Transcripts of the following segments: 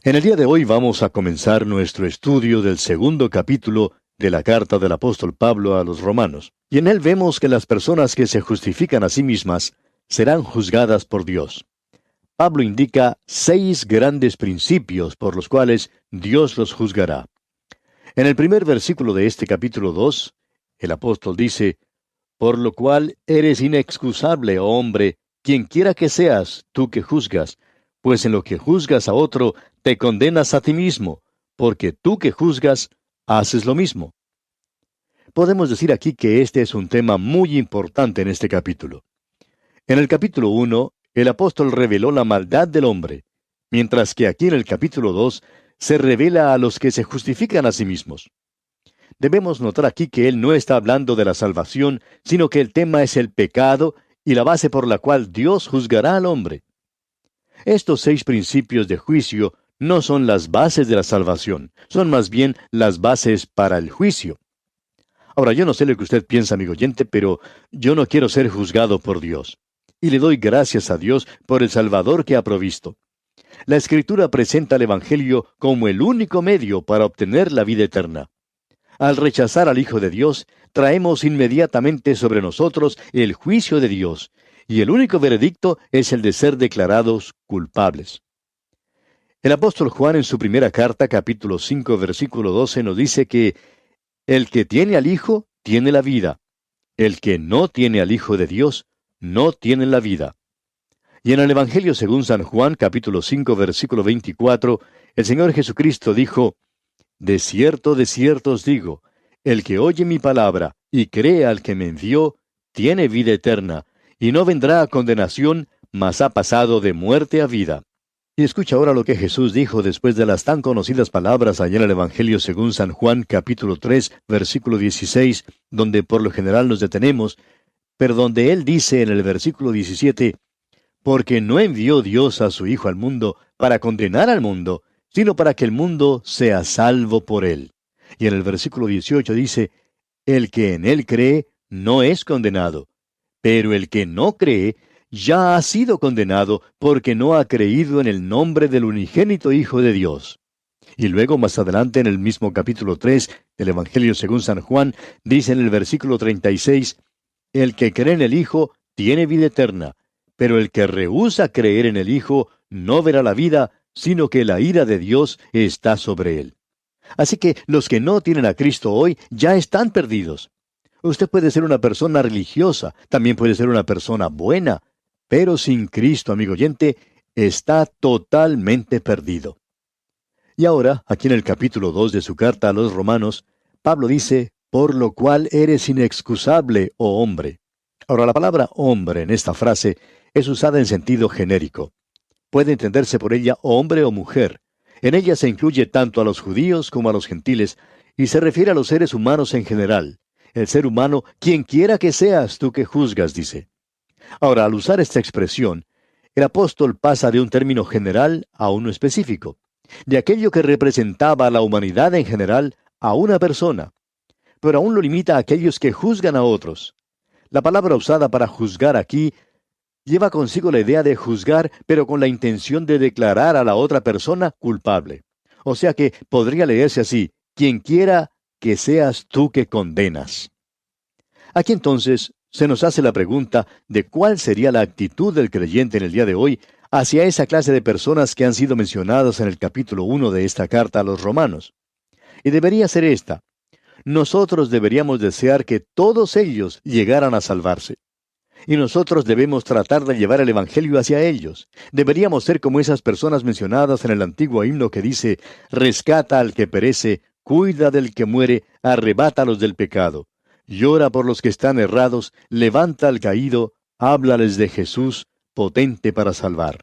En el día de hoy vamos a comenzar nuestro estudio del segundo capítulo de la carta del apóstol Pablo a los romanos. Y en él vemos que las personas que se justifican a sí mismas serán juzgadas por Dios. Pablo indica 6 grandes principios por los cuales Dios los juzgará. En el primer versículo de este capítulo 2, el apóstol dice, por lo cual eres inexcusable, oh hombre, quien quiera que seas, tú que juzgas, pues en lo que juzgas a otro, te condenas a ti mismo, porque tú que juzgas, haces lo mismo. Podemos decir aquí que este es un tema muy importante en este capítulo. En el capítulo 1, el apóstol reveló la maldad del hombre, mientras que aquí en el capítulo 2 se revela a los que se justifican a sí mismos. Debemos notar aquí que él no está hablando de la salvación, sino que el tema es el pecado y la base por la cual Dios juzgará al hombre. Estos 6 principios de juicio no son las bases de la salvación, son más bien las bases para el juicio. Ahora, yo no sé lo que usted piensa, amigo oyente, pero yo no quiero ser juzgado por Dios. Y le doy gracias a Dios por el Salvador que ha provisto. La Escritura presenta el Evangelio como el único medio para obtener la vida eterna. Al rechazar al Hijo de Dios, traemos inmediatamente sobre nosotros el juicio de Dios, y el único veredicto es el de ser declarados culpables. El apóstol Juan en su primera carta, capítulo 5, versículo 12, nos dice que el que tiene al Hijo tiene la vida. El que no tiene al Hijo de Dios no tiene la vida. Y en el Evangelio según San Juan, capítulo 5, versículo 24, el Señor Jesucristo dijo, de cierto os digo, el que oye mi palabra y cree al que me envió, tiene vida eterna, y no vendrá a condenación, mas ha pasado de muerte a vida. Y escucha ahora lo que Jesús dijo después de las tan conocidas palabras allá en el Evangelio según San Juan, capítulo 3, versículo 16, donde por lo general nos detenemos, pero donde Él dice en el versículo 17, porque no envió Dios a su Hijo al mundo para condenar al mundo, sino para que el mundo sea salvo por él. Y en el versículo 18 dice, el que en él cree no es condenado, pero el que no cree ya ha sido condenado porque no ha creído en el nombre del unigénito Hijo de Dios. Y luego más adelante en el mismo capítulo 3 del Evangelio según San Juan, dice en el versículo 36, el que cree en el Hijo tiene vida eterna, pero el que rehúsa creer en el Hijo no verá la vida, sino que la ira de Dios está sobre él. Así que los que no tienen a Cristo hoy ya están perdidos. Usted puede ser una persona religiosa, también puede ser una persona buena, pero sin Cristo, amigo oyente, está totalmente perdido. Y ahora, aquí en el capítulo 2 de su carta a los Romanos, Pablo dice, por lo cual eres inexcusable, oh hombre. Ahora, la palabra hombre en esta frase es usada en sentido genérico. Puede entenderse por ella hombre o mujer. En ella se incluye tanto a los judíos como a los gentiles, y se refiere a los seres humanos en general. El ser humano, quien quiera que seas, tú que juzgas, dice. Ahora, al usar esta expresión, el apóstol pasa de un término general a uno específico, de aquello que representaba a la humanidad en general a una persona, pero aún lo limita a aquellos que juzgan a otros. La palabra usada para juzgar aquí lleva consigo la idea de juzgar, pero con la intención de declarar a la otra persona culpable. O sea que podría leerse así, quien quiera que seas tú que condenas. Aquí entonces se nos hace la pregunta de cuál sería la actitud del creyente en el día de hoy hacia esa clase de personas que han sido mencionadas en el capítulo 1 de esta carta a los romanos. Y debería ser esta. Nosotros deberíamos desear que todos ellos llegaran a salvarse. Y nosotros debemos tratar de llevar el Evangelio hacia ellos. Deberíamos ser como esas personas mencionadas en el antiguo himno que dice, rescata al que perece, cuida del que muere, arrebátalos del pecado. Llora por los que están errados, levanta al caído, háblales de Jesús, potente para salvar.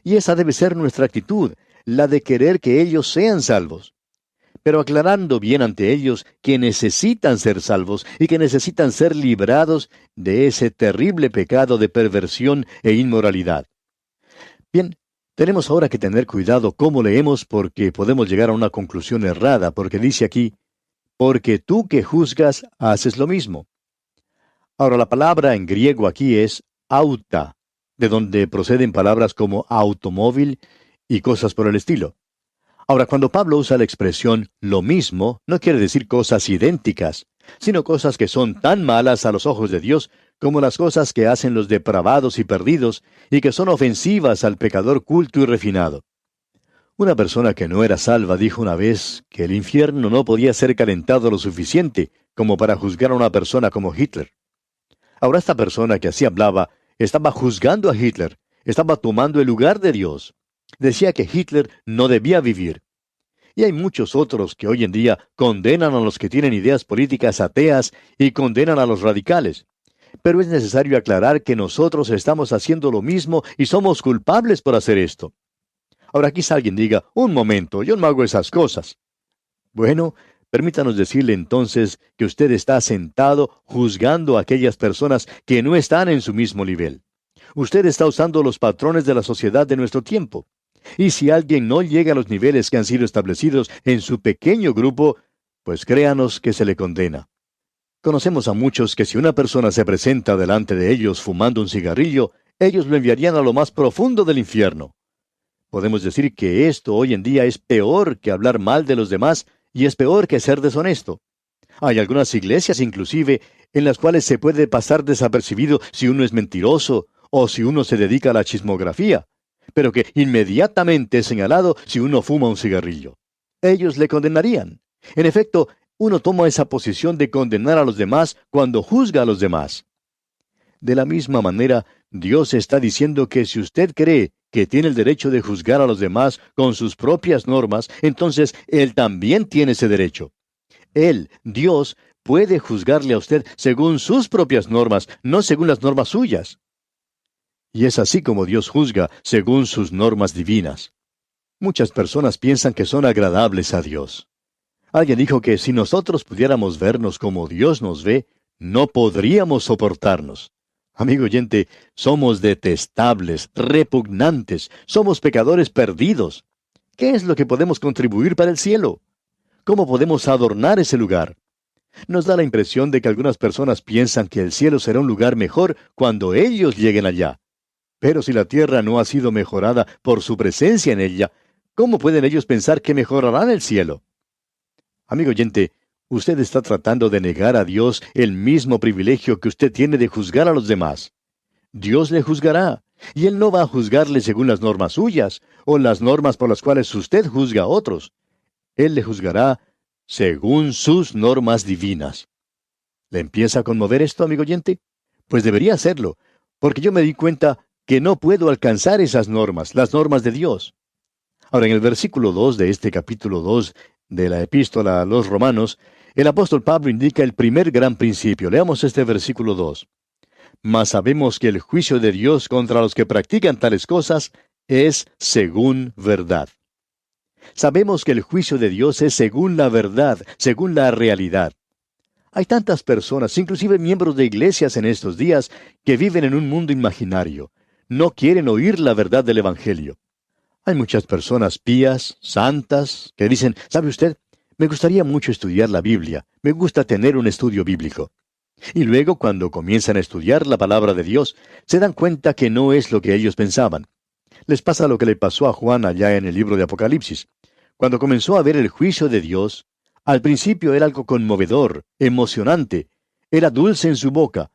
Y esa debe ser nuestra actitud, la de querer que ellos sean salvos. Pero aclarando bien ante ellos que necesitan ser salvos y que necesitan ser librados de ese terrible pecado de perversión e inmoralidad. Bien, tenemos ahora que tener cuidado cómo leemos porque podemos llegar a una conclusión errada, porque dice aquí, porque tú que juzgas haces lo mismo. Ahora la palabra en griego aquí es auta, de donde proceden palabras como automóvil y cosas por el estilo. Ahora, cuando Pablo usa la expresión lo mismo, no quiere decir cosas idénticas, sino cosas que son tan malas a los ojos de Dios como las cosas que hacen los depravados y perdidos y que son ofensivas al pecador culto y refinado. Una persona que no era salva dijo una vez que el infierno no podía ser calentado lo suficiente como para juzgar a una persona como Hitler. Ahora esta persona que así hablaba estaba juzgando a Hitler, estaba tomando el lugar de Dios. Decía que Hitler no debía vivir. Y hay muchos otros que hoy en día condenan a los que tienen ideas políticas ateas y condenan a los radicales. Pero es necesario aclarar que nosotros estamos haciendo lo mismo y somos culpables por hacer esto. Ahora quizá alguien diga, un momento, yo no hago esas cosas. Bueno, permítanos decirle entonces que usted está sentado juzgando a aquellas personas que no están en su mismo nivel. Usted está usando los patrones de la sociedad de nuestro tiempo. Y si alguien no llega a los niveles que han sido establecidos en su pequeño grupo, pues créanos que se le condena. Conocemos a muchos que si una persona se presenta delante de ellos fumando un cigarrillo, ellos lo enviarían a lo más profundo del infierno. Podemos decir que esto hoy en día es peor que hablar mal de los demás y es peor que ser deshonesto. Hay algunas iglesias inclusive en las cuales se puede pasar desapercibido si uno es mentiroso o si uno se dedica a la chismografía, pero que inmediatamente es señalado si uno fuma un cigarrillo. Ellos le condenarían. En efecto, uno toma esa posición de condenar a los demás cuando juzga a los demás. De la misma manera, Dios está diciendo que si usted cree que tiene el derecho de juzgar a los demás con sus propias normas, entonces Él también tiene ese derecho. Él, Dios, puede juzgarle a usted según sus propias normas, no según las normas suyas. Y es así como Dios juzga según sus normas divinas. Muchas personas piensan que son agradables a Dios. Alguien dijo que si nosotros pudiéramos vernos como Dios nos ve, no podríamos soportarnos. Amigo oyente, somos detestables, repugnantes, somos pecadores perdidos. ¿Qué es lo que podemos contribuir para el cielo? ¿Cómo podemos adornar ese lugar? Nos da la impresión de que algunas personas piensan que el cielo será un lugar mejor cuando ellos lleguen allá. Pero si la tierra no ha sido mejorada por su presencia en ella, ¿cómo pueden ellos pensar que mejorarán el cielo? Amigo oyente, usted está tratando de negar a Dios el mismo privilegio que usted tiene de juzgar a los demás. Dios le juzgará, y Él no va a juzgarle según las normas suyas, o las normas por las cuales usted juzga a otros. Él le juzgará según sus normas divinas. ¿Le empieza a conmover esto, amigo oyente? Pues debería hacerlo, porque yo me di cuenta que no puedo alcanzar esas normas, las normas de Dios. Ahora, en el versículo 2 de este capítulo 2 de la epístola a los Romanos, el apóstol Pablo indica el primer gran principio. Leamos este versículo 2. Mas sabemos que el juicio de Dios contra los que practican tales cosas es según verdad. Sabemos que el juicio de Dios es según la verdad, según la realidad. Hay tantas personas, inclusive miembros de iglesias en estos días, que viven en un mundo imaginario. No quieren oír la verdad del Evangelio. Hay muchas personas pías, santas, que dicen, ¿sabe usted? Me gustaría mucho estudiar la Biblia. Me gusta tener un estudio bíblico. Y luego, cuando comienzan a estudiar la palabra de Dios, se dan cuenta que no es lo que ellos pensaban. Les pasa lo que le pasó a Juan allá en el libro de Apocalipsis. Cuando comenzó a ver el juicio de Dios, al principio era algo conmovedor, emocionante, era dulce en su boca,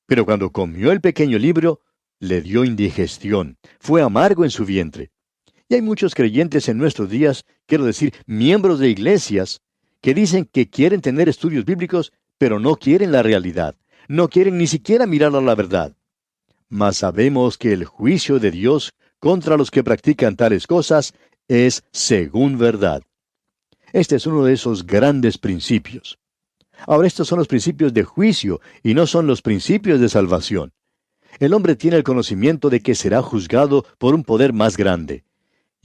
pero cuando comió el pequeño libro, le dio indigestión, fue amargo en su vientre. Y hay muchos creyentes en nuestros días, quiero decir, miembros de iglesias, que dicen que quieren tener estudios bíblicos, pero no quieren la realidad, no quieren ni siquiera mirar a la verdad. Mas sabemos que el juicio de Dios contra los que practican tales cosas es según verdad. Este es uno de esos grandes principios. Ahora, estos son los principios de juicio y no son los principios de salvación. El hombre tiene el conocimiento de que será juzgado por un poder más grande.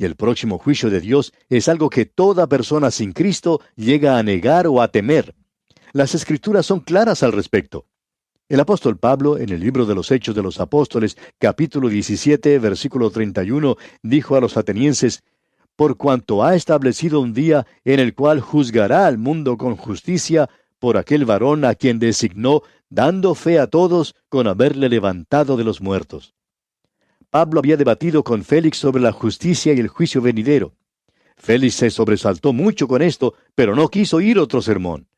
Y el próximo juicio de Dios es algo que toda persona sin Cristo llega a negar o a temer. Las Escrituras son claras al respecto. El apóstol Pablo, en el libro de los Hechos de los Apóstoles, capítulo 17, versículo 31, dijo a los atenienses, por cuanto ha establecido un día en el cual juzgará al mundo con justicia por aquel varón a quien designó, dando fe a todos con haberle levantado de los muertos. Pablo había debatido con Félix sobre la justicia y el juicio venidero. Félix se sobresaltó mucho con esto, pero no quiso oír otro sermón.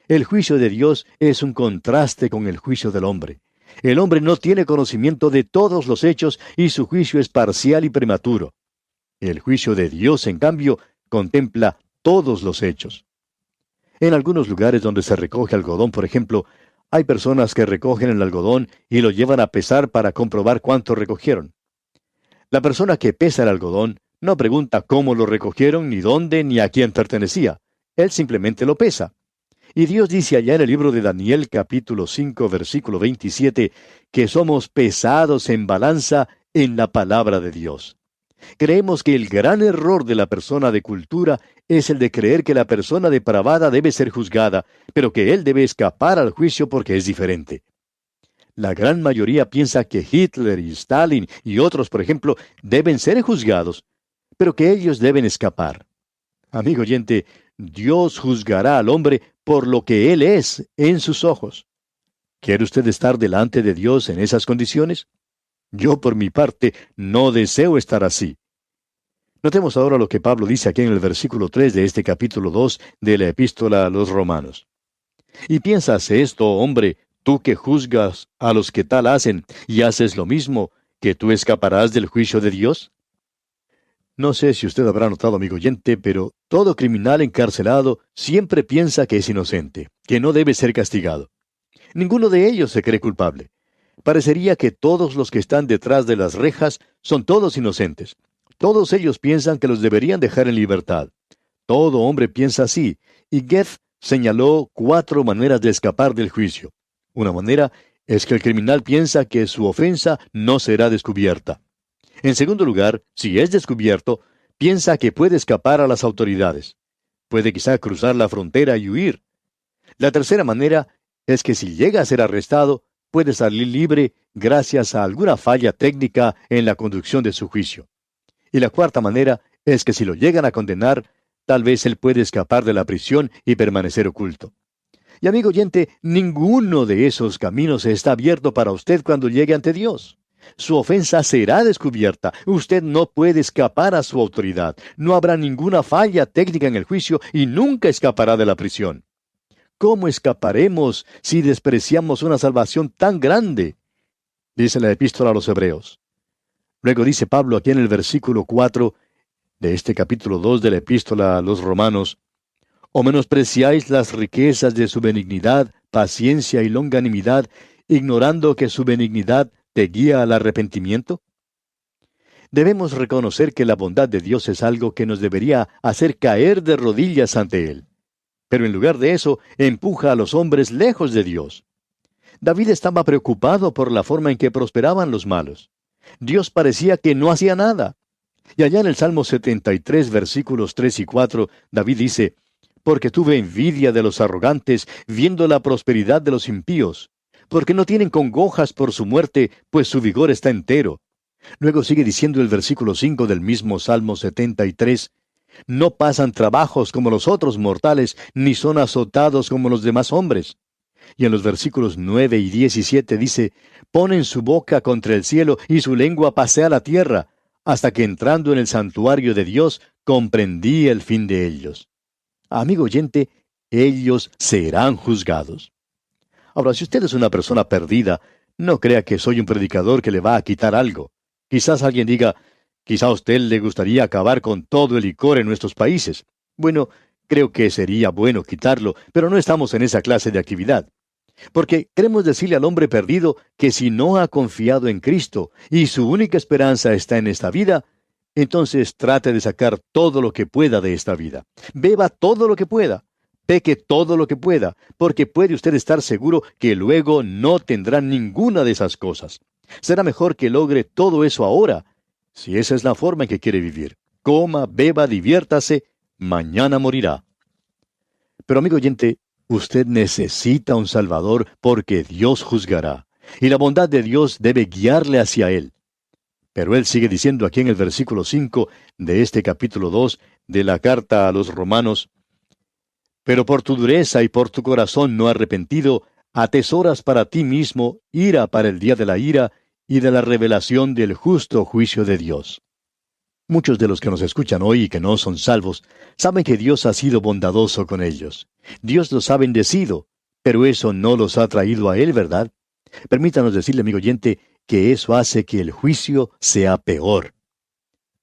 El juicio de Dios es un contraste con el juicio del hombre. El hombre no tiene conocimiento de todos los hechos y su juicio es parcial y prematuro. El juicio de Dios, en cambio, contempla todos los hechos. En algunos lugares donde se recoge algodón, por ejemplo, hay personas que recogen el algodón y lo llevan a pesar para comprobar cuánto recogieron. La persona que pesa el algodón no pregunta cómo lo recogieron, ni dónde, ni a quién pertenecía. Él simplemente lo pesa. Y Dios dice allá en el libro de Daniel capítulo 5 versículo 27 que somos pesados en balanza en la palabra de Dios. Creemos que el gran error de la persona de cultura es el de creer que la persona depravada debe ser juzgada, pero que él debe escapar al juicio porque es diferente. La gran mayoría piensa que Hitler y Stalin y otros, por ejemplo, deben ser juzgados, pero que ellos deben escapar. Amigo oyente, Dios juzgará al hombre por lo que él es en sus ojos. ¿Quiere usted estar delante de Dios en esas condiciones? Yo, por mi parte, no deseo estar así. Notemos ahora lo que Pablo dice aquí en el versículo 3 de este capítulo 2 de la epístola a los Romanos. Y piensas esto, hombre, tú que juzgas a los que tal hacen y haces lo mismo, que tú escaparás del juicio de Dios. No sé si usted habrá notado, amigo oyente, pero todo criminal encarcelado siempre piensa que es inocente, que no debe ser castigado. Ninguno de ellos se cree culpable. Parecería que todos los que están detrás de las rejas son todos inocentes. Todos ellos piensan que los deberían dejar en libertad. Todo hombre piensa así, y Goethe señaló 4 maneras de escapar del juicio. Una manera es que el criminal piensa que su ofensa no será descubierta. En segundo lugar, si es descubierto, piensa que puede escapar a las autoridades. Puede quizá cruzar la frontera y huir. La tercera manera es que si llega a ser arrestado, puede salir libre gracias a alguna falla técnica en la conducción de su juicio. Y la cuarta manera es que si lo llegan a condenar, tal vez él puede escapar de la prisión y permanecer oculto. Y amigo oyente, ninguno de esos caminos está abierto para usted cuando llegue ante Dios. Su ofensa será descubierta. Usted no puede escapar a su autoridad. No habrá ninguna falla técnica en el juicio y nunca escapará de la prisión. ¿Cómo escaparemos si despreciamos una salvación tan grande? Dice la epístola a los Hebreos. Luego dice Pablo aquí en el versículo 4 de este capítulo 2 de la epístola a los Romanos: ¿O menospreciáis las riquezas de su benignidad, paciencia y longanimidad, ignorando que su benignidad te guía al arrepentimiento? Debemos reconocer que la bondad de Dios es algo que nos debería hacer caer de rodillas ante Él. Pero en lugar de eso, empuja a los hombres lejos de Dios. David estaba preocupado por la forma en que prosperaban los malos. Dios parecía que no hacía nada. Y allá en el Salmo 73, versículos 3 y 4, David dice: Porque tuve envidia de los arrogantes, viendo la prosperidad de los impíos, porque no tienen congojas por su muerte, pues su vigor está entero. Luego sigue diciendo el versículo 5 del mismo Salmo 73, no pasan trabajos como los otros mortales, ni son azotados como los demás hombres. Y en los versículos 9 y 17 dice, ponen su boca contra el cielo y su lengua pasea la tierra, hasta que entrando en el santuario de Dios, comprendí el fin de ellos. Amigo oyente, ellos serán juzgados. Ahora, si usted es una persona perdida, no crea que soy un predicador que le va a quitar algo. Quizás alguien diga, quizá a usted le gustaría acabar con todo el licor en nuestros países. Bueno, creo que sería bueno quitarlo, pero no estamos en esa clase de actividad. Porque queremos decirle al hombre perdido que si no ha confiado en Cristo y su única esperanza está en esta vida, entonces trate de sacar todo lo que pueda de esta vida. Beba todo lo que pueda. Peque todo lo que pueda, porque puede usted estar seguro que luego no tendrá ninguna de esas cosas. Será mejor que logre todo eso ahora, si esa es la forma en que quiere vivir. Coma, beba, diviértase, mañana morirá. Pero amigo oyente, usted necesita un Salvador porque Dios juzgará, y la bondad de Dios debe guiarle hacia Él. Pero Él sigue diciendo aquí en el versículo 5 de este capítulo 2 de la carta a los Romanos, pero por tu dureza y por tu corazón no arrepentido, atesoras para ti mismo ira para el día de la ira y de la revelación del justo juicio de Dios. Muchos de los que nos escuchan hoy y que no son salvos, saben que Dios ha sido bondadoso con ellos. Dios los ha bendecido, pero eso no los ha traído a Él, ¿verdad? Permítanos decirle, amigo oyente, que eso hace que el juicio sea peor.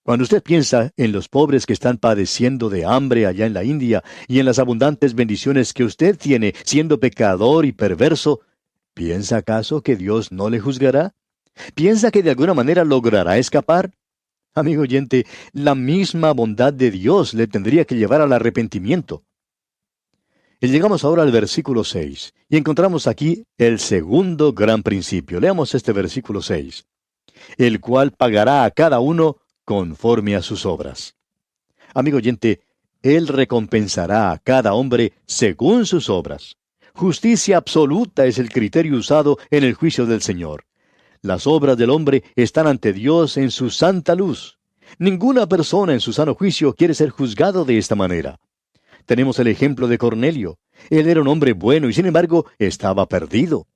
Cuando usted piensa en los pobres que están padeciendo de hambre allá en la India y en las abundantes bendiciones que usted tiene siendo pecador y perverso, ¿piensa acaso que Dios no le juzgará? ¿Piensa que de alguna manera logrará escapar? Amigo oyente, la misma bondad de Dios le tendría que llevar al arrepentimiento. Y llegamos ahora al versículo 6, y encontramos aquí el segundo gran principio. Leamos este versículo 6. El cual pagará a cada uno conforme a sus obras. Amigo oyente, Él recompensará a cada hombre según sus obras. Justicia absoluta es el criterio usado en el juicio del Señor. Las obras del hombre están ante Dios en su santa luz. Ninguna persona en su sano juicio quiere ser juzgado de esta manera. Tenemos el ejemplo de Cornelio. Él era un hombre bueno y sin embargo estaba perdido.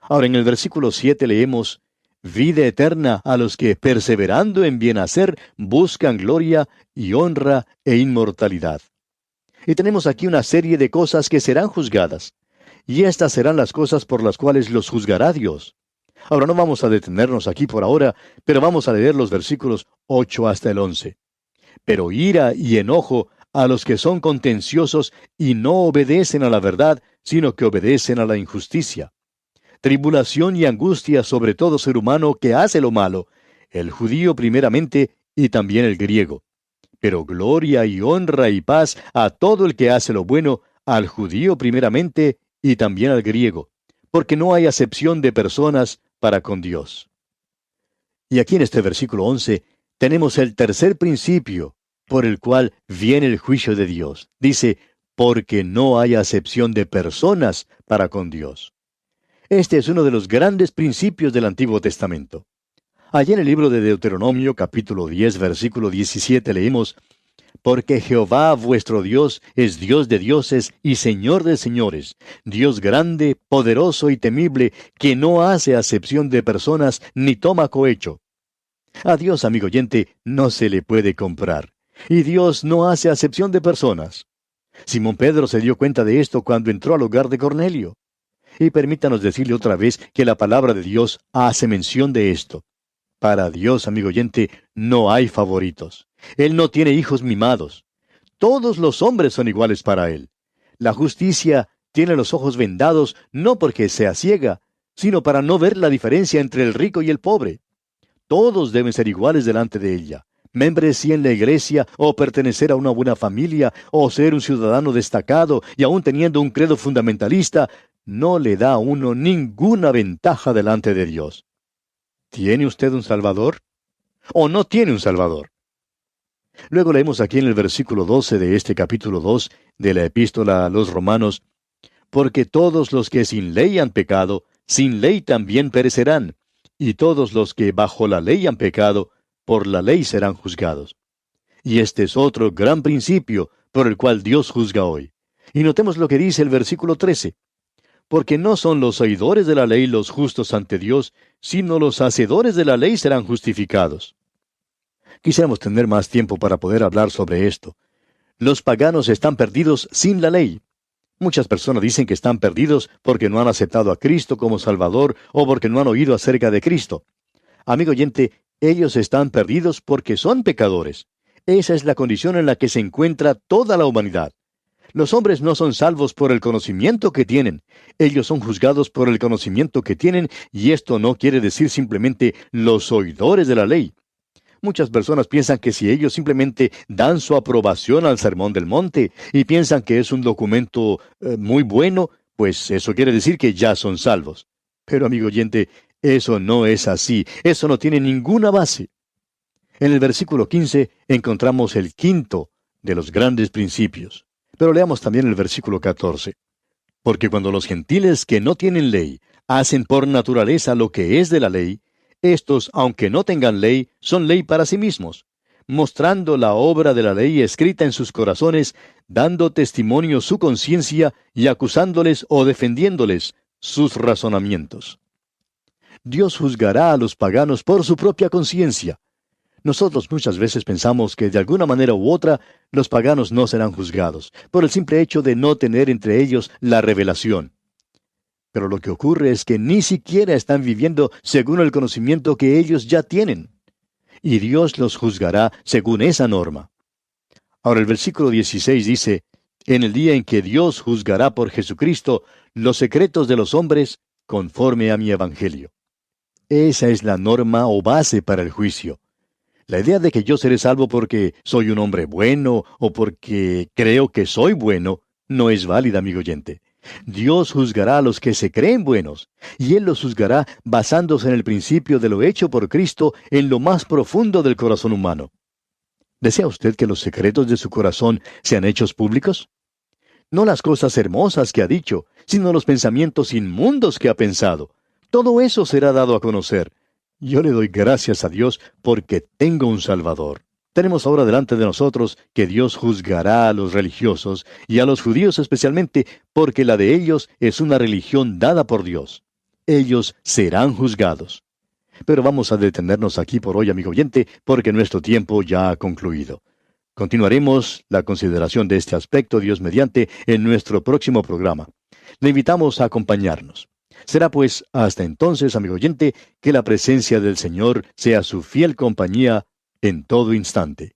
Ahora en el versículo 7 leemos, vida eterna a los que, perseverando en bien hacer, buscan gloria y honra e inmortalidad. Y tenemos aquí una serie de cosas que serán juzgadas. Y estas serán las cosas por las cuales los juzgará Dios. Ahora no vamos a detenernos aquí por ahora, pero vamos a leer los versículos 8 hasta el 11. Pero ira y enojo a los que son contenciosos y no obedecen a la verdad, sino que obedecen a la injusticia. Tribulación y angustia sobre todo ser humano que hace lo malo, el judío primeramente y también el griego. Pero gloria y honra y paz a todo el que hace lo bueno, al judío primeramente y también al griego, porque no hay acepción de personas para con Dios. Y aquí en este versículo 11 tenemos el tercer principio por el cual viene el juicio de Dios. Dice, porque no hay acepción de personas para con Dios. Este es uno de los grandes principios del Antiguo Testamento. Allí en el libro de Deuteronomio, capítulo 10, versículo 17, leemos, porque Jehová vuestro Dios es Dios de dioses y Señor de señores, Dios grande, poderoso y temible, que no hace acepción de personas ni toma cohecho. A Dios, amigo oyente, no se le puede comprar. Y Dios no hace acepción de personas. Simón Pedro se dio cuenta de esto cuando entró al hogar de Cornelio. Y permítanos decirle otra vez que la palabra de Dios hace mención de esto. Para Dios, amigo oyente, no hay favoritos. Él no tiene hijos mimados. Todos los hombres son iguales para Él. La justicia tiene los ojos vendados no porque sea ciega, sino para no ver la diferencia entre el rico y el pobre. Todos deben ser iguales delante de ella. Membresía en la iglesia, o pertenecer a una buena familia, o ser un ciudadano destacado, y aún teniendo un credo fundamentalista, no le da a uno ninguna ventaja delante de Dios. ¿Tiene usted un Salvador? ¿O no tiene un Salvador? Luego leemos aquí en el versículo 12 de este capítulo 2 de la epístola a los Romanos, porque todos los que sin ley han pecado, sin ley también perecerán, y todos los que bajo la ley han pecado, por la ley serán juzgados. Y este es otro gran principio por el cual Dios juzga hoy. Y notemos lo que dice el versículo 13. Porque no son los oidores de la ley los justos ante Dios, sino los hacedores de la ley serán justificados. Quisiéramos tener más tiempo para poder hablar sobre esto. Los paganos están perdidos sin la ley. Muchas personas dicen que están perdidos porque no han aceptado a Cristo como Salvador o porque no han oído acerca de Cristo. Amigo oyente, ellos están perdidos porque son pecadores. Esa es la condición en la que se encuentra toda la humanidad. Los hombres no son salvos por el conocimiento que tienen. Ellos son juzgados por el conocimiento que tienen, y esto no quiere decir simplemente los oidores de la ley. Muchas personas piensan que si ellos simplemente dan su aprobación al Sermón del Monte y piensan que es un documento muy bueno, pues eso quiere decir que ya son salvos. Pero amigo oyente, eso no es así. Eso no tiene ninguna base. En el versículo 15 encontramos el quinto de los grandes principios. Pero leamos también el versículo 14. Porque cuando los gentiles que no tienen ley hacen por naturaleza lo que es de la ley, estos, aunque no tengan ley, son ley para sí mismos, mostrando la obra de la ley escrita en sus corazones, dando testimonio su conciencia y acusándoles o defendiéndoles sus razonamientos. Dios juzgará a los paganos por su propia conciencia. Nosotros muchas veces pensamos que de alguna manera u otra los paganos no serán juzgados, por el simple hecho de no tener entre ellos la revelación. Pero lo que ocurre es que ni siquiera están viviendo según el conocimiento que ellos ya tienen. Y Dios los juzgará según esa norma. Ahora el versículo 16 dice, en el día en que Dios juzgará por Jesucristo los secretos de los hombres conforme a mi evangelio. Esa es la norma o base para el juicio. La idea de que yo seré salvo porque soy un hombre bueno o porque creo que soy bueno no es válida, amigo oyente. Dios juzgará a los que se creen buenos, y Él los juzgará basándose en el principio de lo hecho por Cristo en lo más profundo del corazón humano. ¿Desea usted que los secretos de su corazón sean hechos públicos? No las cosas hermosas que ha dicho, sino los pensamientos inmundos que ha pensado. Todo eso será dado a conocer. Yo le doy gracias a Dios porque tengo un Salvador. Tenemos ahora delante de nosotros que Dios juzgará a los religiosos y a los judíos especialmente porque la de ellos es una religión dada por Dios. Ellos serán juzgados. Pero vamos a detenernos aquí por hoy, amigo oyente, porque nuestro tiempo ya ha concluido. Continuaremos la consideración de este aspecto, Dios mediante, en nuestro próximo programa. Le invitamos a acompañarnos. Será pues hasta entonces, amigo oyente, que la presencia del Señor sea su fiel compañía en todo instante.